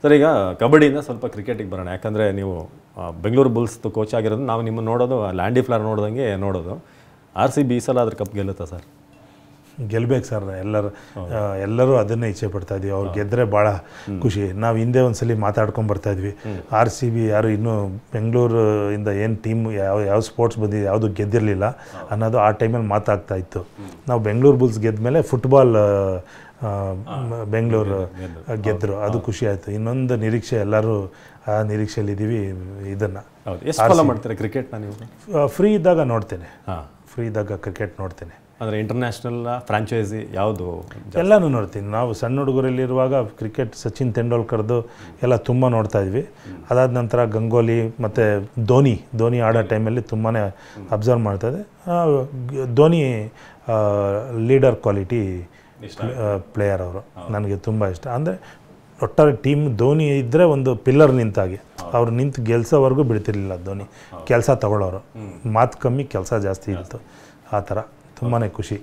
Sir ಈಗ ಕಬಡ್ಡಿಯಿಂದ ಸ್ವಲ್ಪ ಕ್ರಿಕೆಟಿಗೆ ಬರೋಣ. ಯಾಕಂದರೆ ನೀವು ಬೆಂಗಳೂರು ಬುಲ್ಸ್ದು ಕೋಚ್ ಆಗಿರೋದು ನಾವು ನಿಮ್ಮನ್ನು ನೋಡೋದು ಲ್ಯಾಂಡಿ ಫ್ಲರ್ ನೋಡ್ದಂಗೆ ನೋಡೋದು. RCB ಈ ಸಲ ಅದ್ರ ಕಪ್ ಗೆಲ್ಲುತ್ತಾ ಸರ್? ಗೆಲ್ಬೇಕು ಸರ್. ಎಲ್ಲರೂ ಅದನ್ನೇ ಇಚ್ಛೆ ಪಡ್ತಾ ಇದ್ವಿ. ಅವ್ರು ಗೆದ್ದರೆ ಭಾಳ ಖುಷಿ. ನಾವು ಹಿಂದೆ ಒಂದ್ಸಲಿ ಮಾತಾಡ್ಕೊಂಡು ಬರ್ತಾ ಇದ್ವಿ, RCB ಯಾರು ಇನ್ನೂ ಬೆಂಗಳೂರು ಇಂದ ಏನು ಟೀಮ್ ಯಾವ ಸ್ಪೋರ್ಟ್ಸ್ ಬಂದಿದೆ ಯಾವುದು ಗೆದ್ದಿರಲಿಲ್ಲ ಅನ್ನೋದು ಆ ಟೈಮಲ್ಲಿ ಮಾತಾಗ್ತಾ ಇತ್ತು. ನಾವು ಬೆಂಗಳೂರು ಬುಲ್ಸ್ ಗೆದ್ದ ಮೇಲೆ ಫುಟ್ಬಾಲ್ ಬೆಂಗಳೂರು ಗೆದ್ದರು, ಅದು ಖುಷಿ ಆಯಿತು. ಇನ್ನೊಂದು ನಿರೀಕ್ಷೆ, ಎಲ್ಲರೂ ಆ ನಿರೀಕ್ಷೆಯಲ್ಲಿದ್ದೀವಿ. ಇದನ್ನು ಎಷ್ಟು ಫಾಲೋ ಮಾಡ್ತೀರಾ ಕ್ರಿಕೆಟ್ನ ನೀವು? ಫ್ರೀ ಇದ್ದಾಗ ನೋಡ್ತೇನೆ. ಫ್ರೀ ಇದ್ದಾಗ ಕ್ರಿಕೆಟ್ ನೋಡ್ತೇನೆ. ಅಂದರೆ ಇಂಟರ್ನ್ಯಾಷನಲ್, ಫ್ರಾಂಚೈಸಿ ಯಾವುದು? ಎಲ್ಲನೂ ನೋಡ್ತೀನಿ. ನಾವು ಸಣ್ಣ ಹುಡುಗರಲ್ಲಿರುವಾಗ ಕ್ರಿಕೆಟ್ ಸಚಿನ್ ತೆಂಡೂಲ್ಕರ್ದು ಎಲ್ಲ ತುಂಬ ನೋಡ್ತಾ ಇದ್ವಿ. ಅದಾದ ನಂತರ ಗಂಗೋಲಿ ಮತ್ತು ಧೋನಿ ಆಡೋ ಟೈಮಲ್ಲಿ ತುಂಬಾ ಅಬ್ಸರ್ವ್ ಮಾಡ್ತಾಯಿದ್ದೆ. ಧೋನಿ ಲೀಡರ್ ಕ್ವಾಲಿಟಿ ಪ್ಲೇಯರ್ ಅವರು, ನನಗೆ ತುಂಬ ಇಷ್ಟ. ಅಂದರೆ ಒಟ್ಟಾರೆ ಟೀಮ್ ಧೋನಿ ಇದ್ದರೆ ಒಂದು ಪಿಲ್ಲರ್ ನಿಂತಾಗೆ. ಅವ್ರು ನಿಂತು ಗೆಲ್ಸೋವರೆಗೂ ಬಿಡ್ತಿರ್ಲಿಲ್ಲ ಧೋನಿ. ಕೆಲಸ ತಗೊಳ್ಳೋರು, ಮಾತು ಕಮ್ಮಿ ಕೆಲಸ ಜಾಸ್ತಿ ಇತ್ತು. ಆ ಥರ ತುಂಬಾ ಖುಷಿ.